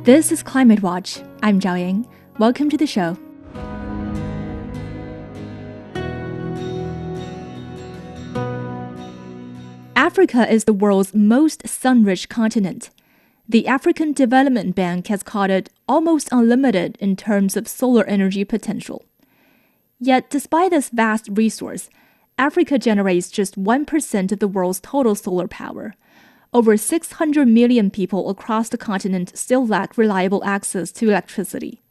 This is Climate Watch. I'm Zhao Ying. Welcome to the show. Africa is the world's most sun-rich continent. The African Development Bank has called it almost unlimited in terms of solar energy potential. Yet, despite this vast resource, Africa generates just 1% of the world's total solar power. Over 600 million people across the continent still lack reliable access to electricity.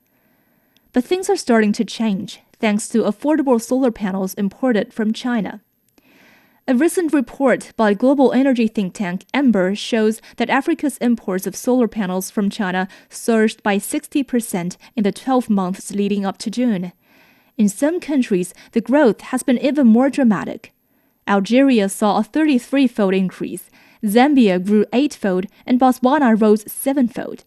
But things are starting to change thanks to affordable solar panels imported from China. A recent report by global energy think tank Ember shows that Africa's imports of solar panels from China surged by 60% in the 12 months leading up to June. In some countries, the growth has been even more dramatic. Algeria saw a 33-fold increase, Zambia grew 8-fold, and Botswana rose 7-fold.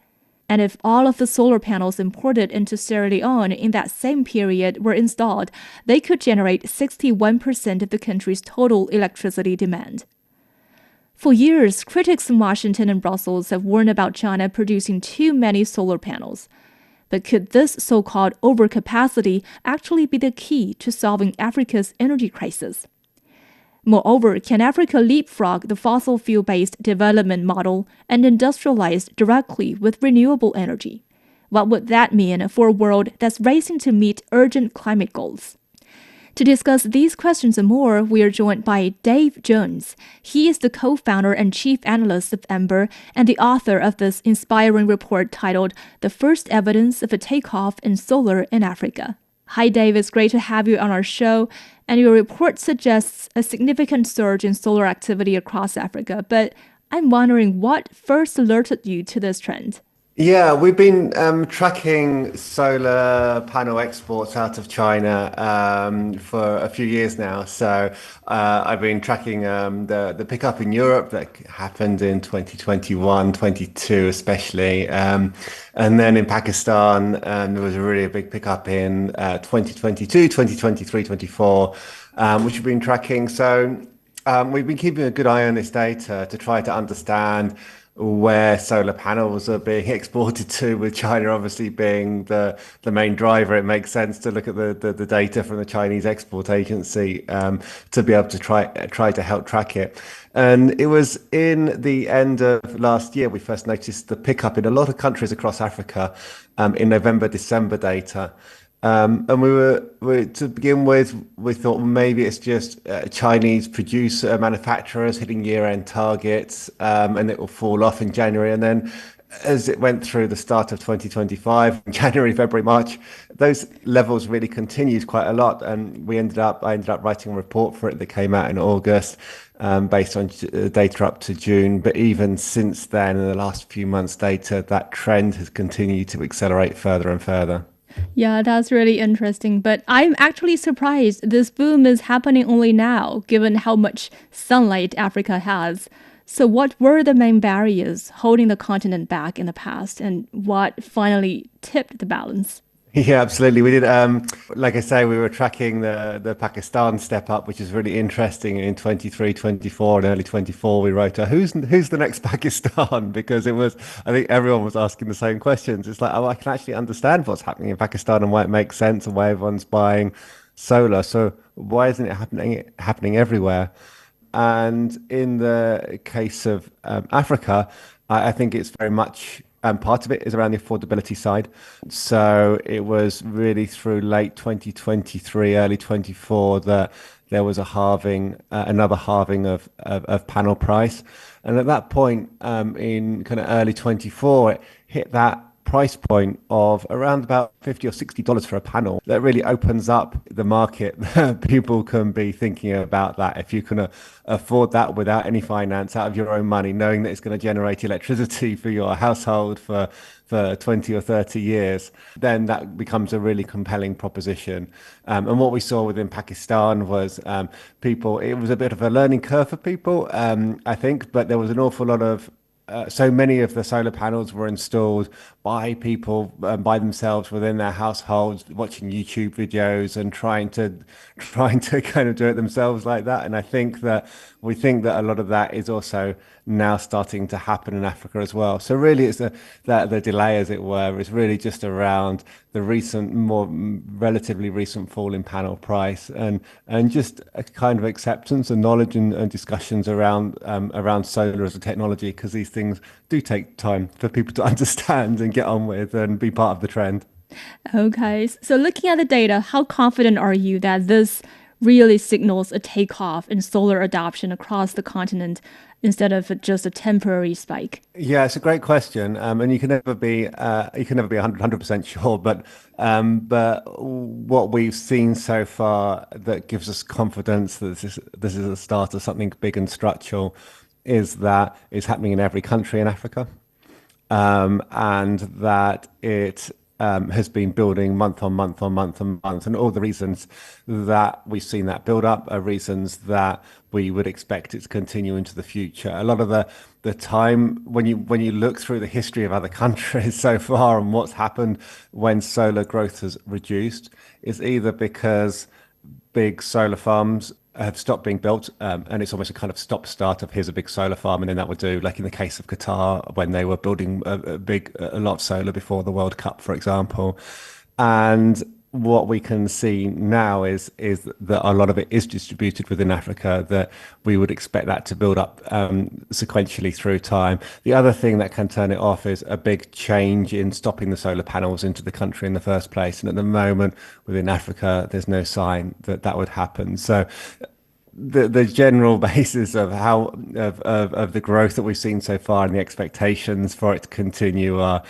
And if all of the solar panels imported into Sierra Leone in that same period were installed, they could generate 61% of the country's total electricity demand. For years, critics in Washington and Brussels have warned about China producing too many solar panels. But could this so-called overcapacity actually be the key to solving Africa's energy crisis? Moreover, can Africa leapfrog the fossil fuel-based development model and industrialize directly with renewable energy? What would that mean for a world that's racing to meet urgent climate goals? To discuss these questions and more, we are joined by Dave Jones. He is the co-founder and chief analyst of Ember and the author of this inspiring report titled The First Evidence of a Takeoff in Solar in Africa. Hi, Dave. It's great to have you on our show. And your report suggests a significant surge in solar activity across Africa. But I'm wondering what first alerted you to this trend? Yeah, we've been tracking solar panel exports out of China for a few years now. So I've been tracking the pickup in Europe that happened in 2021, 22 especially. And then in Pakistan, there was a really big pickup in 2022, 2023, 24, which we've been tracking. So we've been keeping a good eye on this data to try to understand where solar panels are being exported to, with China obviously being the main driver. It makes sense to look at the data from the Chinese Export Agency to be able to try to help track it. And it was in the end of last year we first noticed the pickup in a lot of countries across Africa in November, December data. And to begin with, we thought maybe it's just Chinese producer manufacturers hitting year-end targets, and it will fall off in January. And then as it went through the start of 2025, January, February, March, those levels really continued quite a lot. And I ended up writing a report for it that came out in August, based on data up to June. But even since then, in the last few months' data, that trend has continued to accelerate further and further. Yeah, that's really interesting. But I'm actually surprised this boom is happening only now, given how much sunlight Africa has. So what were the main barriers holding the continent back in the past, and what finally tipped the balance? Yeah, absolutely. We did, like I say, we were tracking the Pakistan step up, which is really interesting. In 23, 24 and early 24, we wrote, who's the next Pakistan? Because I think everyone was asking the same questions. It's like, I can actually understand what's happening in Pakistan and why it makes sense and why everyone's buying solar. So why isn't it happening everywhere? And in the case of Africa, I think it's very much part of it is around the affordability side. So it was really through late 2023, early 24 that there was another halving of panel price. And at that point, in kind of early 24, it hit that price point of around about $50 or $60 for a panel. That really opens up the market. People can be thinking about that. If you can afford that without any finance, out of your own money, knowing that it's going to generate electricity for your household for 20 or 30 years, then that becomes a really compelling proposition. And what we saw within Pakistan was it was a bit of a learning curve for people, I think, but there was an awful lot of so many of the solar panels were installed by themselves within their households, watching YouTube videos and trying to kind of do it themselves like that. And I think that we think that a lot of that is also now starting to happen in Africa as well. So really, it's the delay, as it were, is really just around the more relatively recent fall in panel price and just a kind of acceptance and knowledge and discussions around solar as a technology, because these things do take time for people to understand and get on with and be part of the trend. Okay, so looking at the data, how confident are you that this really signals a takeoff in solar adoption across the continent instead of just a temporary spike? Yeah, it's a great question, and you can never be 100% sure. But what we've seen so far that gives us confidence that this is a start of something big and structural is that it's happening in every country in Africa, and that it has been building month on month on month on month. And all the reasons that we've seen that build up are reasons that we would expect it to continue into the future. A lot of the time when you look through the history of other countries so far and what's happened when solar growth has reduced is either because big solar farms have stopped being built, and it's almost a kind of stop start of here's a big solar farm, and then that would do, like in the case of Qatar when they were building a lot of solar before the World Cup, for example. And what we can see now is that a lot of it is distributed within Africa, that we would expect that to build up sequentially through time. The other thing that can turn it off is a big change in stopping the solar panels into the country in the first place. And at the moment, within Africa, there's no sign that that would happen. So the general basis of of the growth that we've seen so far and the expectations for it to continue are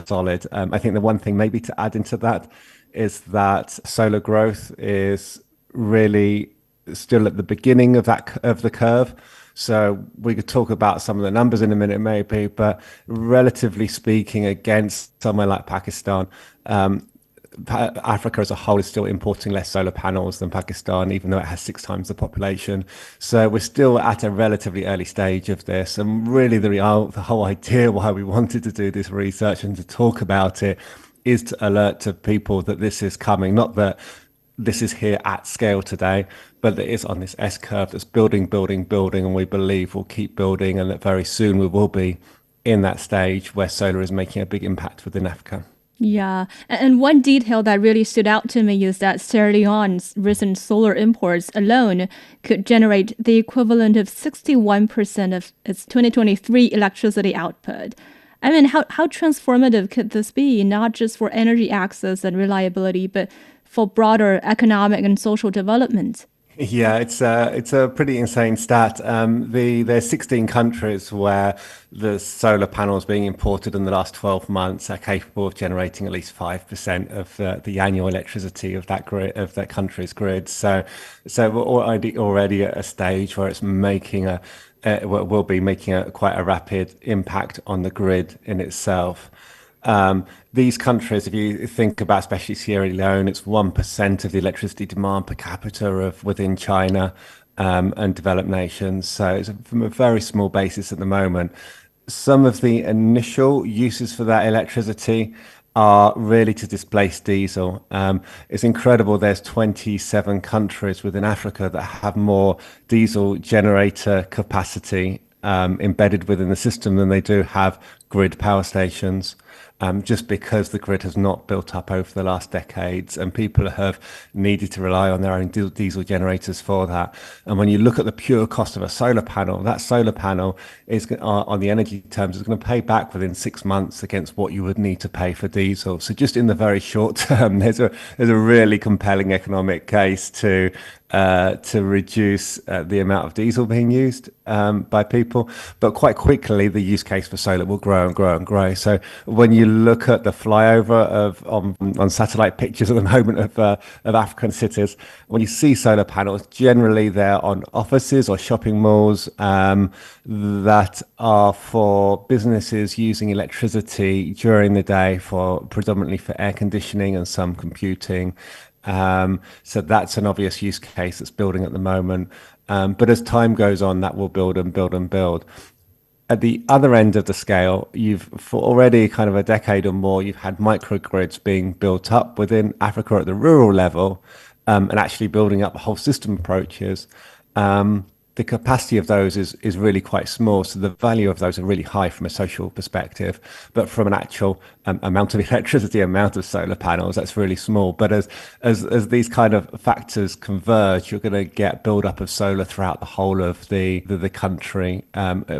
solid. I think the one thing maybe to add into that is that solar growth is really still at the beginning of the curve. So we could talk about some of the numbers in a minute, maybe, but relatively speaking, against somewhere like Pakistan, Africa as a whole is still importing less solar panels than Pakistan, even though it has 6 times the population. So we're still at a relatively early stage of this. And really, the whole idea why we wanted to do this research and to talk about it is to alert to people that this is coming, not that this is here at scale today, but that it's on this S curve that's building, building, building, and we believe will keep building, and that very soon we will be in that stage where solar is making a big impact within Africa. Yeah, and one detail that really stood out to me is that Sierra Leone's recent solar imports alone could generate the equivalent of 61% of its 2023 electricity output. I mean, how transformative could this be, not just for energy access and reliability, but for broader economic and social development? Yeah, it's a pretty insane stat. There's 16 countries where the solar panels being imported in the last 12 months are capable of generating at least 5% of the annual electricity of that country's grid. So we're already at a stage where it's making will be making quite a rapid impact on the grid in itself. These countries, if you think about especially Sierra Leone, it's 1% of the electricity demand per capita of within China and developed nations. So it's from a very small basis at the moment. Some of the initial uses for that electricity are really to displace diesel. It's incredible. There's 27 countries within Africa that have more diesel generator capacity embedded within the system than they do have grid power stations, just because the grid has not built up over the last decades and people have needed to rely on their own diesel generators for that. And when you look at the pure cost of a solar panel, that solar panel is on the energy terms is going to pay back within 6 months against what you would need to pay for diesel. So just in the very short term, there's a really compelling economic case to reduce the amount of diesel being used by people. But quite quickly, the use case for solar will grow and grow and grow. So when you look at the flyover on satellite pictures at the moment of African cities, when you see solar panels, generally they're on offices or shopping malls that are for businesses using electricity during the day predominantly for air conditioning and some computing. So that's an obvious use case that's building at the moment. But as time goes on, that will build and build and build. At the other end of the scale, you've for already kind of a decade or more, you've had microgrids being built up within Africa at the rural level, and actually building up whole system approaches. The capacity of those is really quite small, so the value of those are really high from a social perspective. But from an actual amount of electricity, amount of solar panels, that's really small. But as these kind of factors converge, you're going to get build up of solar throughout the whole of the country,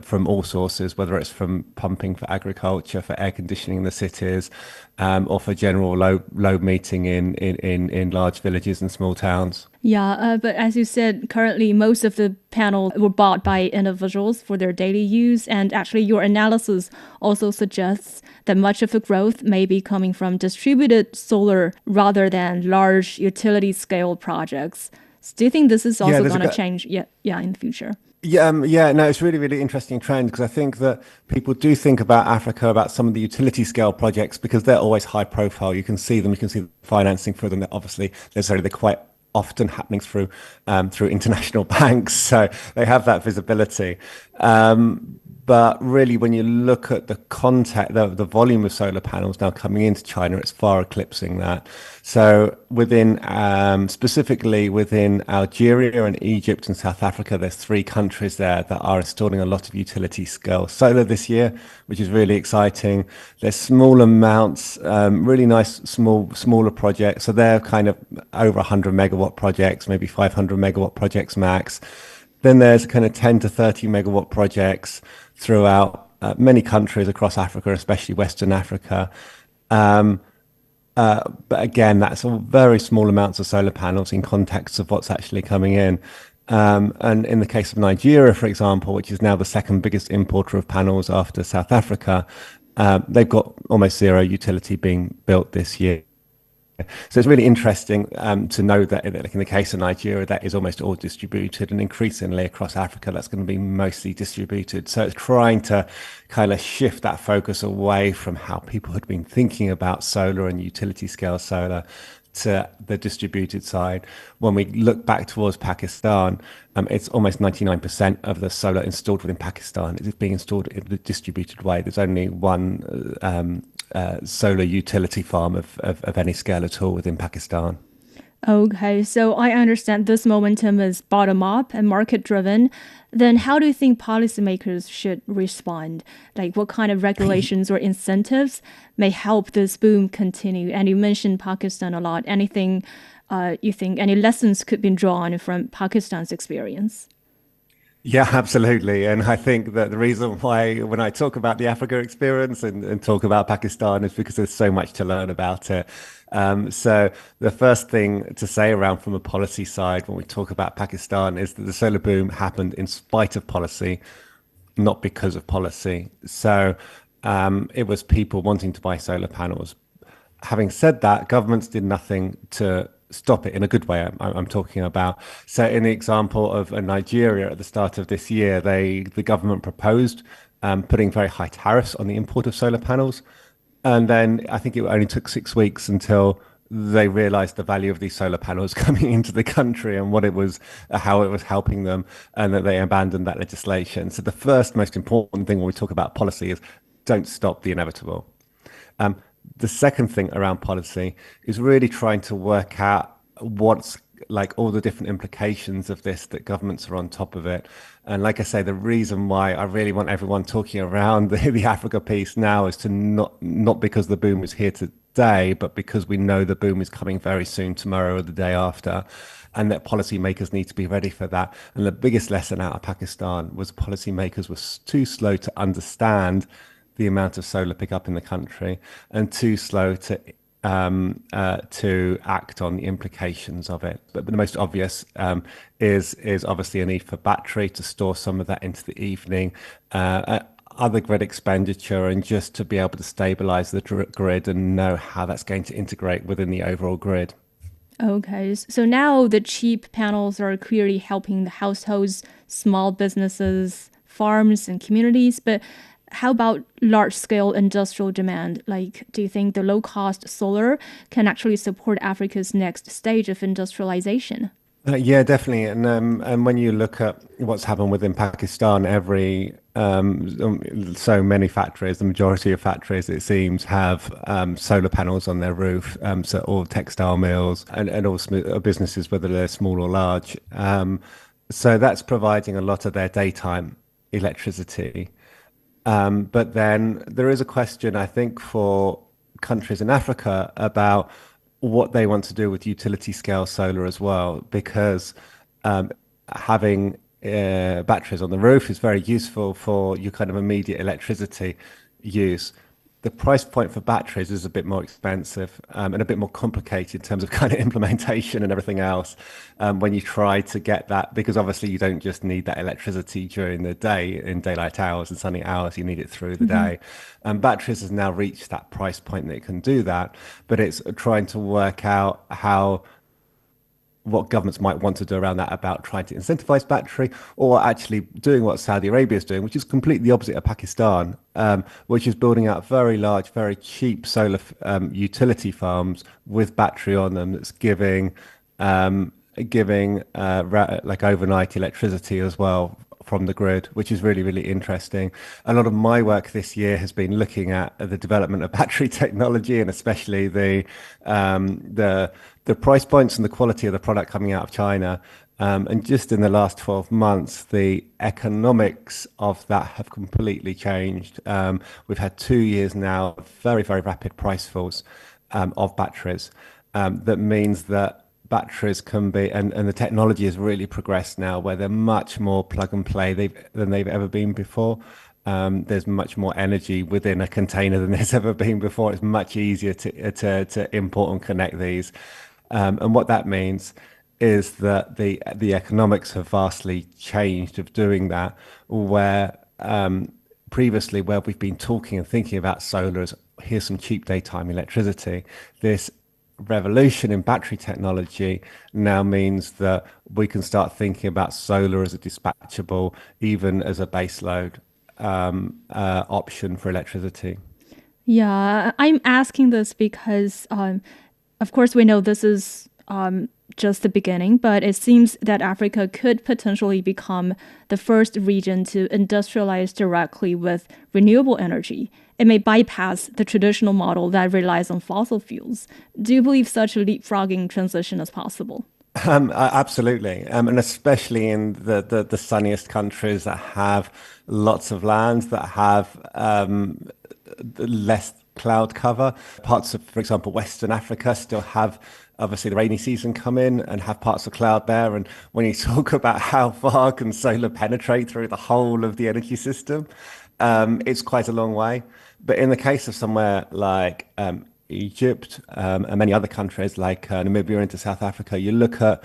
from all sources, whether it's from pumping for agriculture, for air conditioning in the cities, or for general load meeting in large villages and small towns. Yeah, but as you said, currently most of the panels were bought by individuals for their daily use. And actually, your analysis also suggests that much of the growth may be coming from distributed solar rather than large utility scale projects. So do you think this is Yeah, also there's going to a change? Yeah, in the future. Yeah, no, it's really, really interesting trend because I think that people do think about Africa, about some of the utility scale projects because they're always high profile. You can see them, you can see the financing for them. Obviously, necessarily they're quite often happening through international banks, so they have that visibility. But really, when you look at the contact, the volume of solar panels now coming into China, it's far eclipsing that. So within, specifically within Algeria and Egypt and South Africa, there's three countries there that are installing a lot of utility scale solar this year, which is really exciting. There's small amounts, really nice smaller projects. So they're kind of over 100 megawatt projects, maybe 500 megawatt projects max. Then there's kind of 10 to 30 megawatt projects throughout many countries across Africa, especially Western Africa. Um, but again, that's all very small amounts of solar panels in context of what's actually coming in. And in the case of Nigeria, for example, which is now the second biggest importer of panels after South Africa, they've got almost zero utility being built this year. So it's really interesting to know that, like in the case of Nigeria, that is almost all distributed, and increasingly across Africa, that's going to be mostly distributed. So it's trying to kind of shift that focus away from how people had been thinking about solar and utility scale solar to the distributed side. When we look back towards Pakistan, it's almost 99% of the solar installed within Pakistan is being installed in the distributed way. There's only one solar utility farm of any scale at all within Pakistan. Okay, so I understand this momentum is bottom up and market driven. Then how do you think policymakers should respond? Like what kind of regulations or incentives may help this boom continue? And you mentioned Pakistan a lot. Anything you think any lessons could be drawn from Pakistan's experience? Yeah, absolutely. And I think that the reason why, when I talk about the Africa experience and talk about Pakistan, is because there's so much to learn about it. So, the first thing to say around from a policy side when we talk about Pakistan is that the solar boom happened in spite of policy, not because of policy. So, it was people wanting to buy solar panels. Having said that, governments did nothing to stop it in a good way. I'm talking about. So, in the example of Nigeria at the start of this year, the government proposed putting very high tariffs on the import of solar panels, and then I think it only took 6 weeks until they realized the value of these solar panels coming into the country and what it was, how it was helping them, and that they abandoned that legislation. So, the first most important thing when we talk about policy is don't stop the inevitable. Um, the second thing around policy is really trying to work out what's like all the different implications of this that governments are on top of it. And like I say, the reason why I really want everyone talking around the Africa piece now is to not because the boom is here today, but because we know the boom is coming very soon, tomorrow or the day after, and that policymakers need to be ready for that. And the biggest lesson out of Pakistan was policymakers were too slow to understand the amount of solar pickup in the country and too slow to act on the implications of it. But the most obvious is obviously a need for battery to store some of that into the evening, other grid expenditure, and just to be able to stabilize the grid and know how that's going to integrate within the overall grid. Okay, so now the cheap panels are clearly helping the households, small businesses, farms, and communities. But how about large scale industrial demand? Like, do you think the low cost solar can actually support Africa's next stage of industrialization? Yeah, definitely. And when you look at what's happened within Pakistan, so many factories, the majority of factories, it seems, have solar panels on their roof. So all textile mills and also businesses, whether they're small or large. So that's providing a lot of their daytime electricity. But then there is a question, I think, for countries in Africa about what they want to do with utility scale solar as well, because um, having batteries on the roof is very useful for your kind of immediate electricity use. The price point for batteries is a bit more expensive and a bit more complicated in terms of kind of implementation and everything else when you try to get that, because obviously you don't just need that electricity during the day in daylight hours and sunny hours, you need it through the Hmm. day. Batteries has now reached that price point that it can do that, but it's trying to work out how what governments might want to do around that about trying to incentivize battery or actually doing what Saudi Arabia is doing, which is completely the opposite of Pakistan, which is building out very large, very cheap solar utility farms with battery on them that's um, giving like overnight electricity as well from the grid, which is really, really interesting. A lot of my work this year has been looking at the development of battery technology and especially the price points and the quality of the product coming out of China. And just in the last 12 months, the economics of that have completely changed. We've had 2 years now of very, very rapid price falls of batteries. That means that batteries can be, and the technology has really progressed now where they're much more plug and play than they've ever been before. There's much more energy within a container than there's ever been before. It's much easier to import and connect these. And what that means is that the economics have vastly changed of doing that, where previously where we've been talking and thinking about solar as here's some cheap daytime electricity, this revolution in battery technology now means that we can start thinking about solar as a dispatchable, even as a baseload option for electricity. Yeah, I'm asking this because, of course, we know this is just the beginning, but it seems that Africa could potentially become the first region to industrialize directly with renewable energy. It may bypass the traditional model that relies on fossil fuels. Do you believe such a leapfrogging transition is possible? Absolutely, and especially in the sunniest countries that have lots of land, that have less cloud cover. Parts of, for example, Western Africa still have obviously the rainy season come in and have parts of cloud there. And when you talk about how far can solar penetrate through the whole of the energy system, it's quite a long way. But in the case of somewhere like Egypt and many other countries like Namibia into South Africa, you look at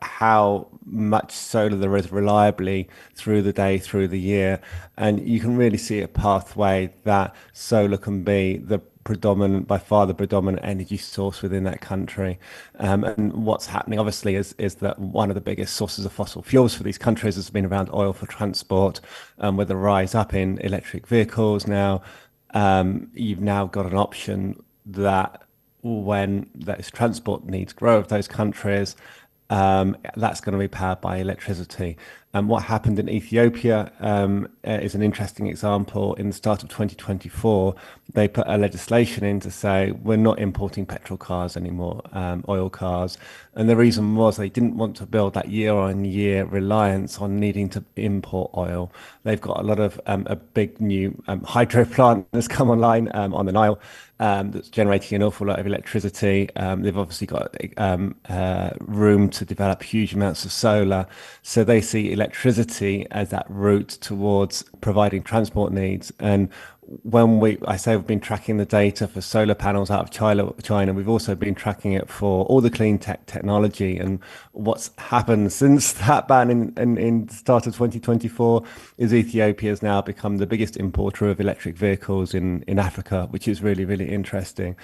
how much solar there is reliably through the day, through the year, and you can really see a pathway that solar can be the predominant, by far the predominant energy source within that country. And what's happening, obviously, is that one of the biggest sources of fossil fuels for these countries has been around oil for transport, with the rise up in electric vehicles now. You've now got an option that when those transport needs grow of those countries, that's going to be powered by electricity. And what happened in Ethiopia is an interesting example. In the start of 2024, they put a legislation in to say we're not importing petrol cars anymore, oil cars. And the reason was they didn't want to build that year-on-year reliance on needing to import oil. They've got a lot of a big new hydro plant that's come online on the Nile that's generating an awful lot of electricity. They've obviously got room to develop huge amounts of solar. So they see electricity as that route towards providing transport needs. And I say we've been tracking the data for solar panels out of China, we've also been tracking it for all the clean tech technology. And what's happened since that ban in the start of 2024 is Ethiopia has now become the biggest importer of electric vehicles in Africa, which is really, really interesting.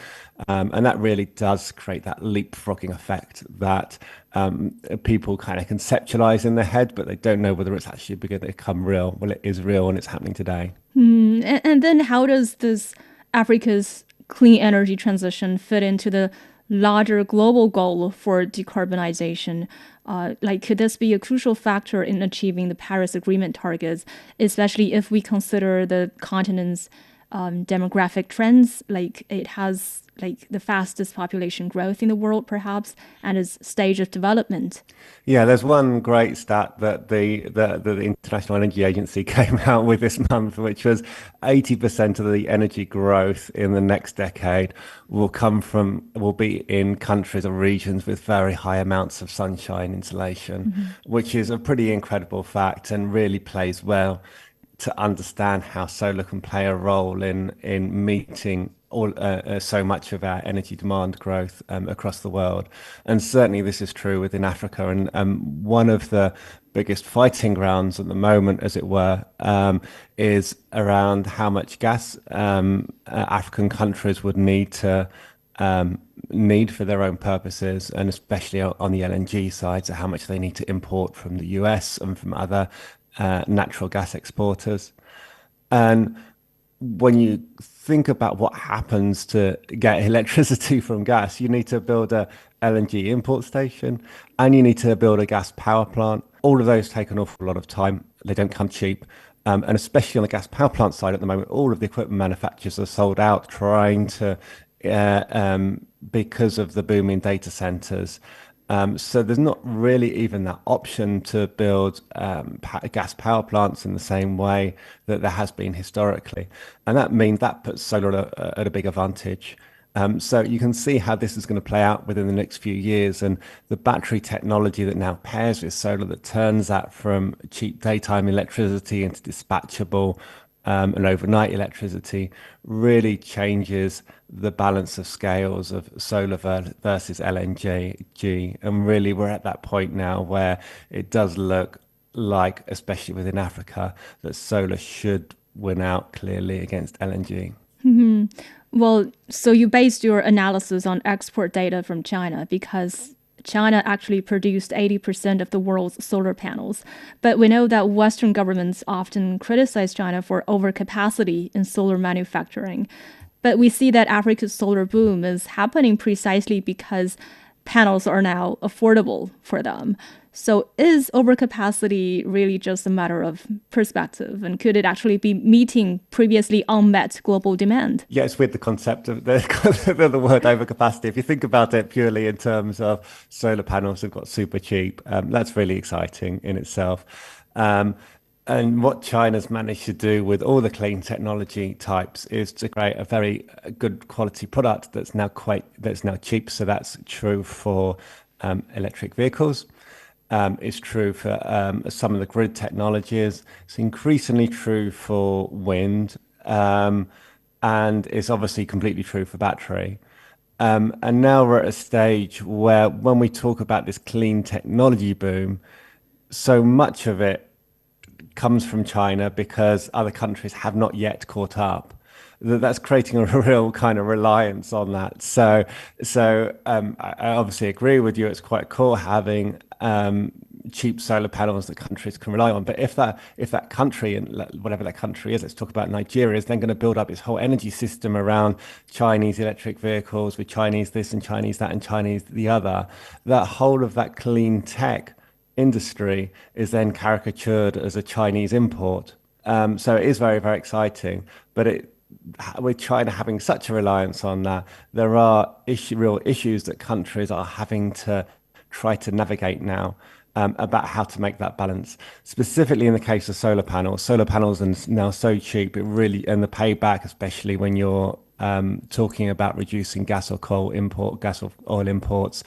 And that really does create that leapfrogging effect that people kind of conceptualize in their head, but they don't know whether it's actually going to become real. Well, it is real and it's happening today. And then how does this Africa's clean energy transition fit into the larger global goal for decarbonization? Could this be a crucial factor in achieving the Paris Agreement targets, especially if we consider the continent's demographic trends? Like it has like the fastest population growth in the world, perhaps, and its stage of development. Yeah, there's one great stat that the International Energy Agency came out with this month, which was 80% of the energy growth in the next decade will be in countries or regions with very high amounts of sunshine insolation, which is a pretty incredible fact and really plays well to understand how solar can play a role in meeting so much of our energy demand growth across the world. And certainly this is true within Africa. And one of the biggest fighting grounds at the moment, as it were, is around how much gas African countries would need for their own purposes, and especially on the LNG side, so how much they need to import from the US and from other natural gas exporters. And when you think about what happens to get electricity from gas, you need to build a LNG import station and you need to build a gas power plant. All of those take an awful lot of time. They don't come cheap. And especially on the gas power plant side at the moment, all of the equipment manufacturers are sold out trying to, because of the booming data centers. So there's not really even that option to build gas power plants in the same way that there has been historically. And that means that puts solar at a big advantage. So you can see how this is going to play out within the next few years. And the battery technology that now pairs with solar that turns that from cheap daytime electricity into dispatchable and overnight electricity really changes the balance of scales of solar versus LNG. And really, we're at that point now where it does look like, especially within Africa, that solar should win out clearly against LNG. Well, so you based your analysis on export data from China because China actually produced 80% of the world's solar panels. But we know that Western governments often criticize China for overcapacity in solar manufacturing. But we see that Africa's solar boom is happening precisely because panels are now affordable for them. So is overcapacity really just a matter of perspective? And could it actually be meeting previously unmet global demand? Yes, with the concept of the word overcapacity. If you think about it purely in terms of solar panels have got super cheap, that's really exciting in itself. And what China's managed to do with all the clean technology types is to create a very good quality product that's now cheap. So that's true for electric vehicles. It's true for some of the grid technologies. It's increasingly true for wind, and it's obviously completely true for battery. And now we're at a stage where when we talk about this clean technology boom, so much of it comes from China because other countries have not yet caught up. That's creating a real kind of reliance on that. I obviously agree with you. It's quite cool having cheap solar panels that countries can rely on. But if that country, and whatever that country is, let's talk about Nigeria, is then going to build up its whole energy system around Chinese electric vehicles with Chinese this and Chinese that and Chinese the other, that whole of that clean tech industry is then caricatured as a Chinese import. So it is very, very exciting. But with China having such a reliance on that, there are real issues that countries are having to try to navigate now about how to make that balance. Specifically in the case of solar panels are now so cheap, and the payback, especially when you're talking about reducing gas or oil imports,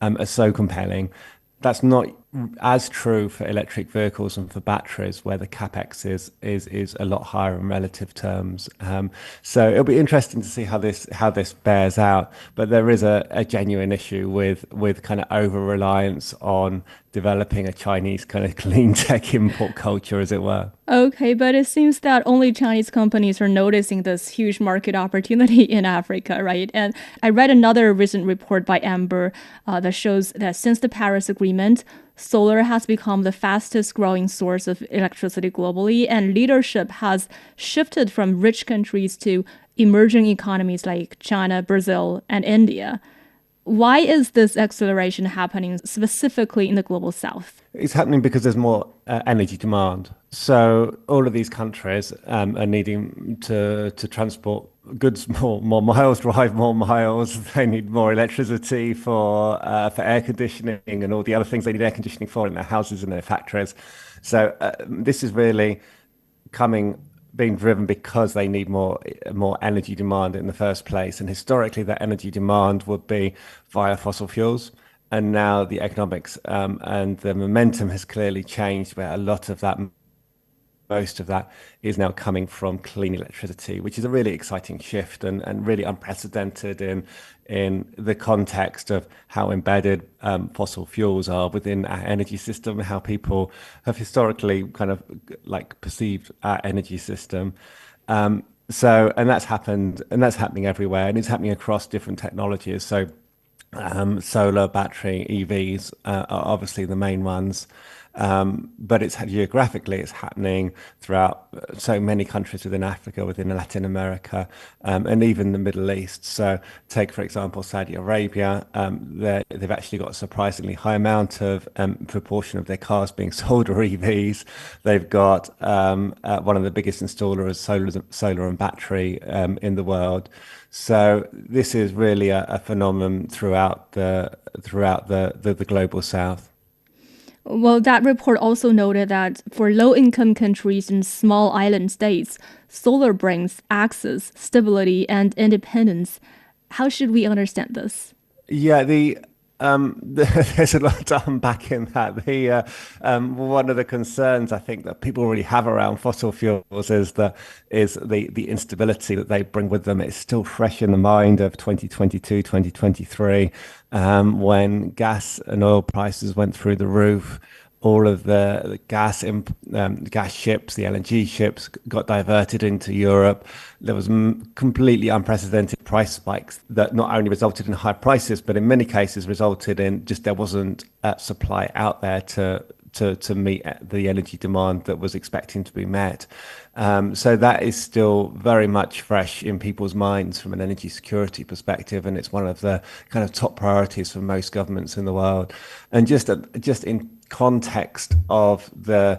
are so compelling. That's not as true for electric vehicles and for batteries, where the capex is a lot higher in relative terms. So it'll be interesting to see how this bears out. But there is a genuine issue with kind of over reliance on developing a Chinese kind of clean tech import culture, as it were. Okay, but it seems that only Chinese companies are noticing this huge market opportunity in Africa, right? And I read another recent report by Ember that shows that since the Paris Agreement, solar has become the fastest growing source of electricity globally, and leadership has shifted from rich countries to emerging economies like China, Brazil, and India. Why is this acceleration happening specifically in the global south? It's happening because there's more energy demand. So all of these countries are needing to transport goods more miles, drive more miles. They need more electricity for air conditioning and all the other things they need air conditioning for in their houses and their factories. So this is really coming being driven because they need more energy demand in the first place. And historically, that energy demand would be via fossil fuels. And now the economics and the momentum has clearly changed, where a lot of that, most of that, is now coming from clean electricity, which is a really exciting shift and really unprecedented in the context of how embedded fossil fuels are within our energy system, how people have historically kind of like perceived our energy system. And that's happened, and that's happening everywhere, and it's happening across different technologies. So solar, battery, EVs are obviously the main ones. But it's geographically, it's happening throughout so many countries within Africa, within Latin America, and even the Middle East. So, take for example Saudi Arabia. They've actually got a surprisingly high amount of proportion of their cars being sold are EVs. They've got one of the biggest installers of solar and battery in the world. So this is really a phenomenon throughout the global south. Well, that report also noted that for low income countries and small island states, solar brings access, stability, and independence. How should we understand this? Yeah, there's a lot to unpack in that. One of the concerns I think that people really have around fossil fuels is the instability that they bring with them. It's still fresh in the mind of 2022, 2023, when gas and oil prices went through the roof. All of the gas ships, the LNG ships, got diverted into Europe. There was completely unprecedented price spikes that not only resulted in high prices, but in many cases resulted in just there wasn't supply out there to meet the energy demand that was expecting to be met. So that is still very much fresh in people's minds from an energy security perspective, and it's one of the kind of top priorities for most governments in the world. And just in context of the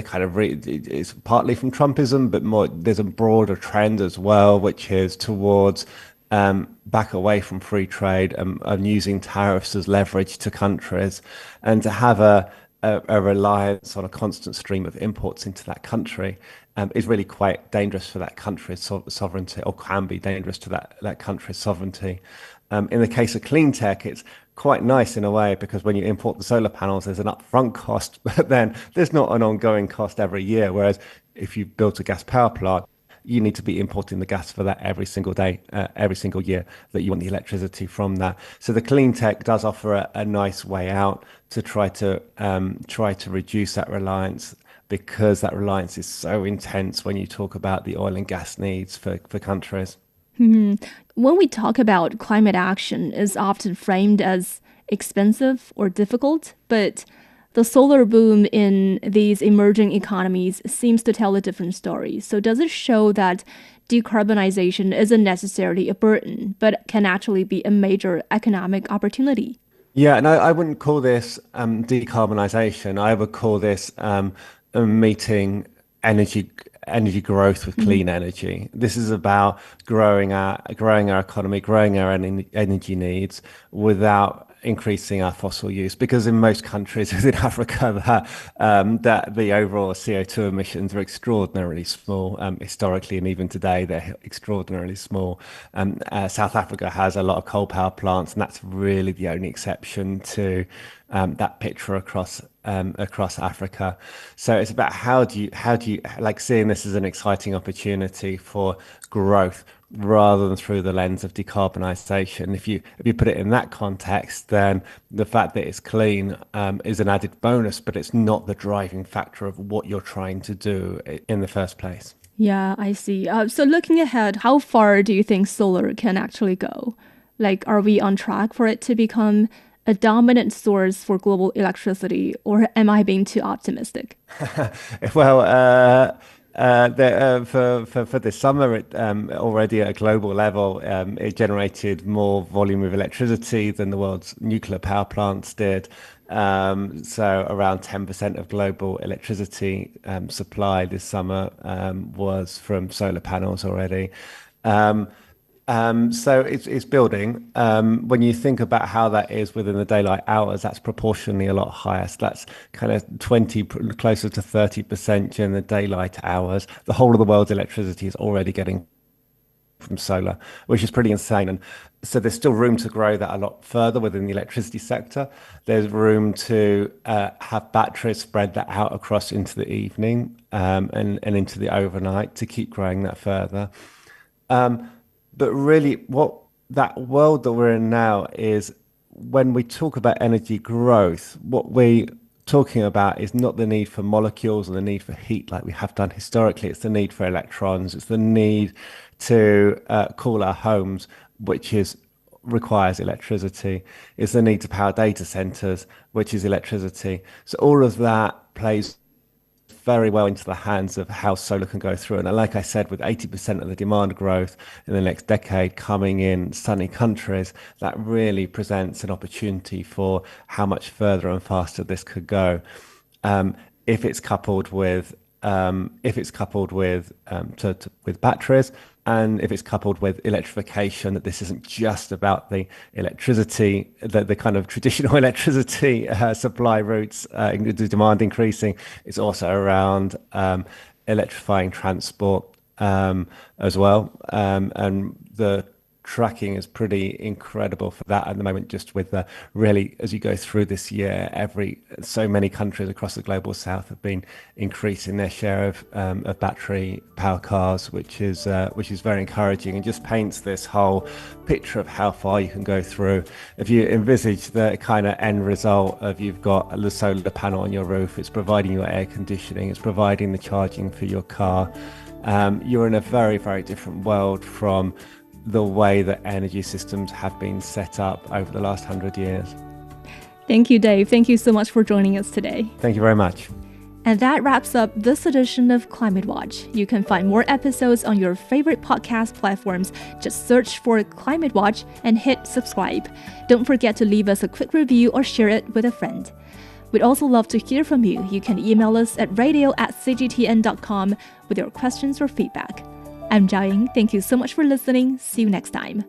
kind of it's partly from Trumpism, but more there's a broader trend as well, which is towards back away from free trade and using tariffs as leverage to countries, and to have a reliance on a constant stream of imports into that country is really quite dangerous for that country's sovereignty, or can be dangerous to that country's sovereignty. In the case of clean tech, it's quite nice in a way because when you import the solar panels, there's an upfront cost, but then there's not an ongoing cost every year. Whereas if you built a gas power plant, you need to be importing the gas for that every single day, every single year that you want the electricity from that. So the clean tech does offer a nice way out to try to reduce that reliance, because that reliance is so intense when you talk about the oil and gas needs for countries. When we talk about climate action, it's often framed as expensive or difficult, but the solar boom in these emerging economies seems to tell a different story. So, does it show that decarbonization isn't necessarily a burden, but can actually be a major economic opportunity? Yeah, and I wouldn't call this decarbonisation. I would call this meeting energy energy growth with Mhm. clean energy. This is about growing our economy, growing our energy needs without increasing our fossil use. Because in most countries within Africa, that the overall CO2 emissions are extraordinarily small. Historically, and even today, they're extraordinarily small. South Africa has a lot of coal power plants, and that's really the only exception to that picture across Africa. So it's about how do you like seeing this as an exciting opportunity for growth rather than through the lens of decarbonisation. If you put it in that context, then the fact that it's clean is an added bonus, but it's not the driving factor of what you're trying to do in the first place. Yeah, I see. So looking ahead, how far do you think solar can actually go? Like, are we on track for it to become a dominant source for global electricity, or am I being too optimistic? Well, For this summer, already at a global level, it generated more volume of electricity than the world's nuclear power plants did. So around 10% of global electricity supply this summer was from solar panels already. Um, so it's building. When you think about how that is within the daylight hours, that's proportionally a lot higher. So that's kind of 20, closer to 30% during the daylight hours. The whole of the world's electricity is already getting from solar, which is pretty insane. And so there's still room to grow that a lot further within the electricity sector. There's room to have batteries spread that out across into the evening and into the overnight to keep growing that further. But really, what that world that we're in now is when we talk about energy growth, what we're talking about is not the need for molecules or the need for heat like we have done historically. It's the need for electrons. It's the need to cool our homes, which is requires electricity. It's the need to power data centers, which is electricity. So all of that plays very well into the hands of how solar can go through. And like I said, with 80% of the demand growth in the next decade coming in sunny countries, that really presents an opportunity for how much further and faster this could go. If it's coupled with with batteries, and if it's coupled with electrification, that this isn't just about the electricity, the kind of traditional electricity supply routes, the demand increasing. It's also around electrifying transport as well, and the tracking is pretty incredible for that at the moment. Just with the really, as you go through this year, so many countries across the global south have been increasing their share of battery power cars, which is very encouraging and just paints this whole picture of how far you can go through. If you envisage the kind of end result of you've got the solar panel on your roof, it's providing your air conditioning, it's providing the charging for your car. You're in a very, very different world from the way that energy systems have been set up over the last 100 years. Thank you, Dave. Thank you so much for joining us today. Thank you very much. And that wraps up this edition of Climate Watch. You can find more episodes on your favorite podcast platforms. Just search for Climate Watch and hit subscribe. Don't forget to leave us a quick review or share it with a friend. We'd also love to hear from you. You can email us at radio@cgtn.com with your questions or feedback. I'm Zhao Ying. Thank you so much for listening. See you next time.